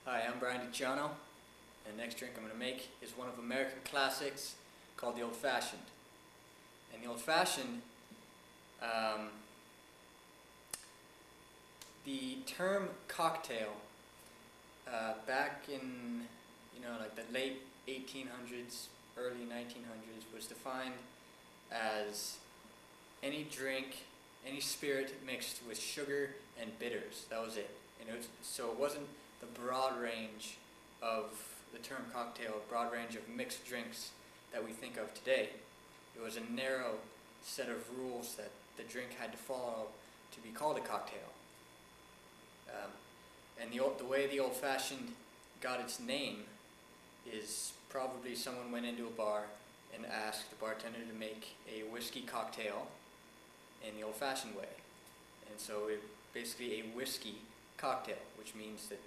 Hi, I'm Brian DiGiano, and the next drink I'm going to make is one of American classics called the Old Fashioned. And the Old Fashioned, the term cocktail, back in, like the late 1800s, early 1900s, was defined as any drink, any spirit mixed with sugar and bitters. That was it. So it wasn't the broad range of the term cocktail, broad range of mixed drinks that we think of today. It was a narrow set of rules that the drink had to follow to be called a cocktail. And the way the Old Fashioned got its name is probably someone went into a bar and asked the bartender to make a whiskey cocktail in the old-fashioned way. And so it basically a whiskey cocktail, which means that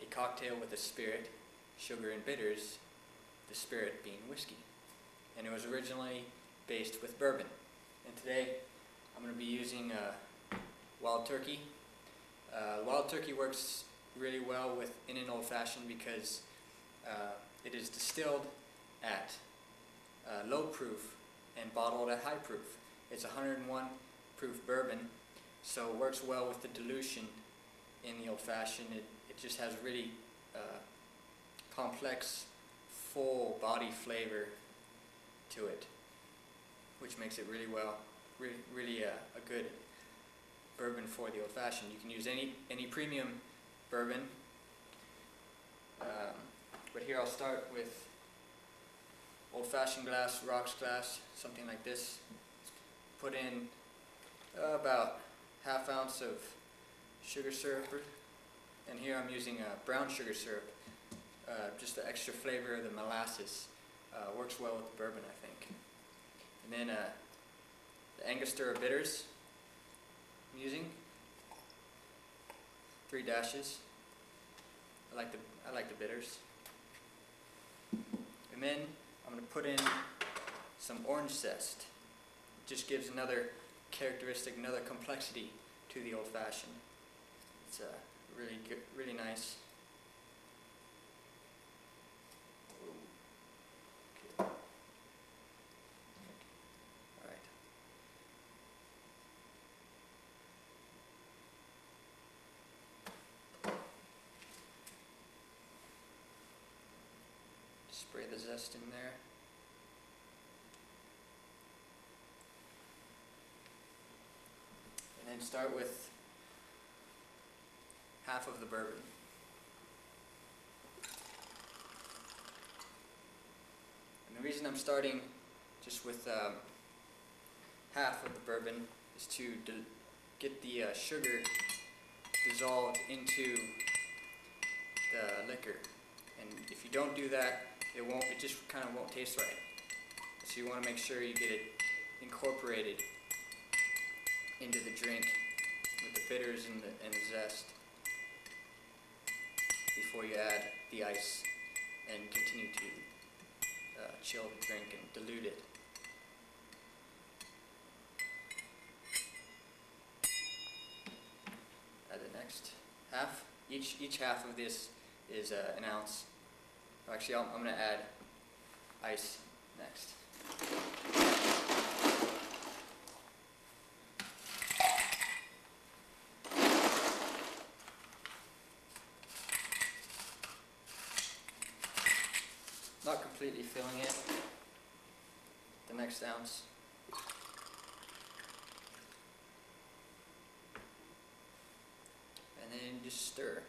a cocktail with a spirit, sugar and bitters, the spirit being whiskey. And it was originally based with bourbon. And today I'm going to be using wild turkey. Wild turkey works really well in an old-fashioned because it is distilled at low proof and bottled at high proof. It's 101 proof bourbon, so it works well with the dilution in the old-fashioned. It just has really complex, full body flavor to it, which makes it really a good bourbon for the old-fashioned. You can use any premium bourbon, but here I'll start with old-fashioned glass, rocks glass, something like this. Put in about ½ ounce of sugar syrup, and here I'm using brown sugar syrup, just the extra flavor of the molasses. Works well with the bourbon, I think. And then the Angostura bitters I'm using, 3 dashes. I like the bitters. And then I'm going to put in some orange zest. It just gives another characteristic, another complexity to the Old Fashioned. It's really good, really nice. Okay. All right. Spray the zest in there. And then start with half of the bourbon. And the reason I'm starting just with half of the bourbon is to get the sugar dissolved into the liquor. And if you don't do that, it just kind of won't taste right. So you want to make sure you get it incorporated into the drink with the bitters and the zest before you add the ice and continue to chill the drink and dilute it. Add the next half. Each half of this is an ounce. Actually, I'm going to add ice next. Not completely filling it, the next ounce. And then just stir.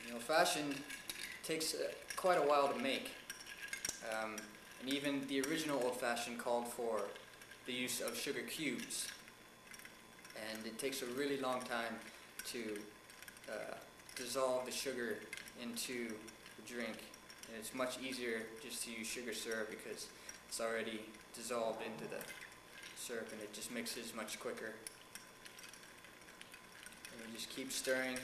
The Old Fashioned takes quite a while to make. And even the original Old Fashioned called for the use of sugar cubes. And it takes a really long time to dissolve the sugar into the drink. And it's much easier just to use sugar syrup because it's already dissolved into the syrup and it just mixes much quicker. And you just keep stirring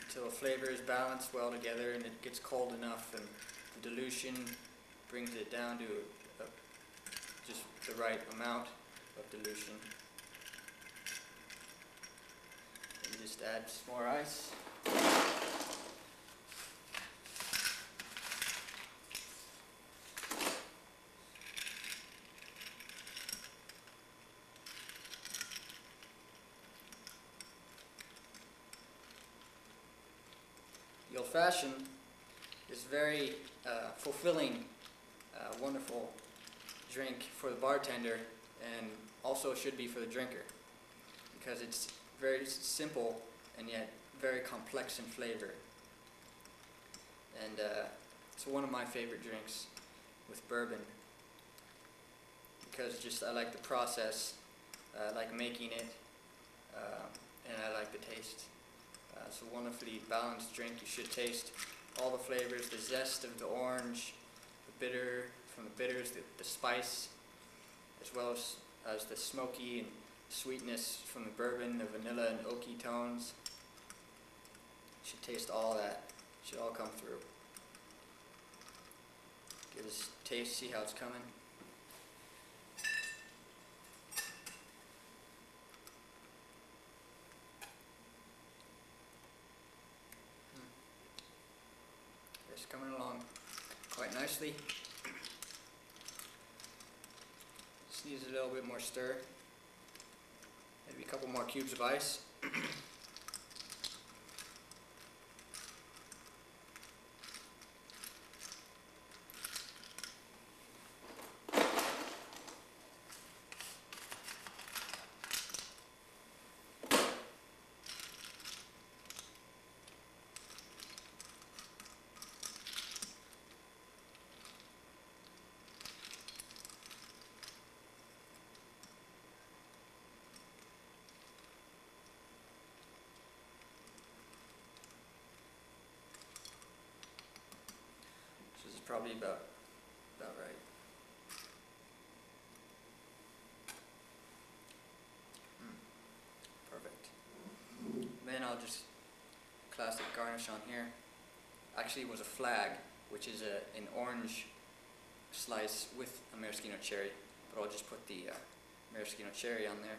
until the flavor is balanced well together and it gets cold enough and the dilution brings it down to just the right amount of dilution. And you just add some more ice. Fashioned is very fulfilling, wonderful drink for the bartender, and also should be for the drinker, because it's very simple and yet very complex in flavor. And it's one of my favorite drinks with bourbon, because just I like the process, I like making it, and I like the taste. It's a wonderfully balanced drink. You should taste all the flavors, the zest of the orange, the bitter from the bitters, the spice, as well as the smoky and sweetness from the bourbon, the vanilla and oaky tones. You should taste all that. It should all come through. Give this a taste, see how it's coming. It's coming along quite nicely. Just needs a little bit more stir. Maybe a couple more cubes of ice. This is probably about right. Perfect. Then I'll just classic garnish on here. Actually, it was a flag, which is an orange slice with a maraschino cherry, but I'll just put the maraschino cherry on there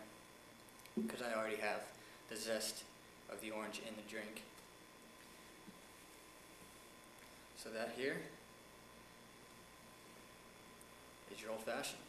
because I already have the zest of the orange in the drink. So that here is your Old Fashioned.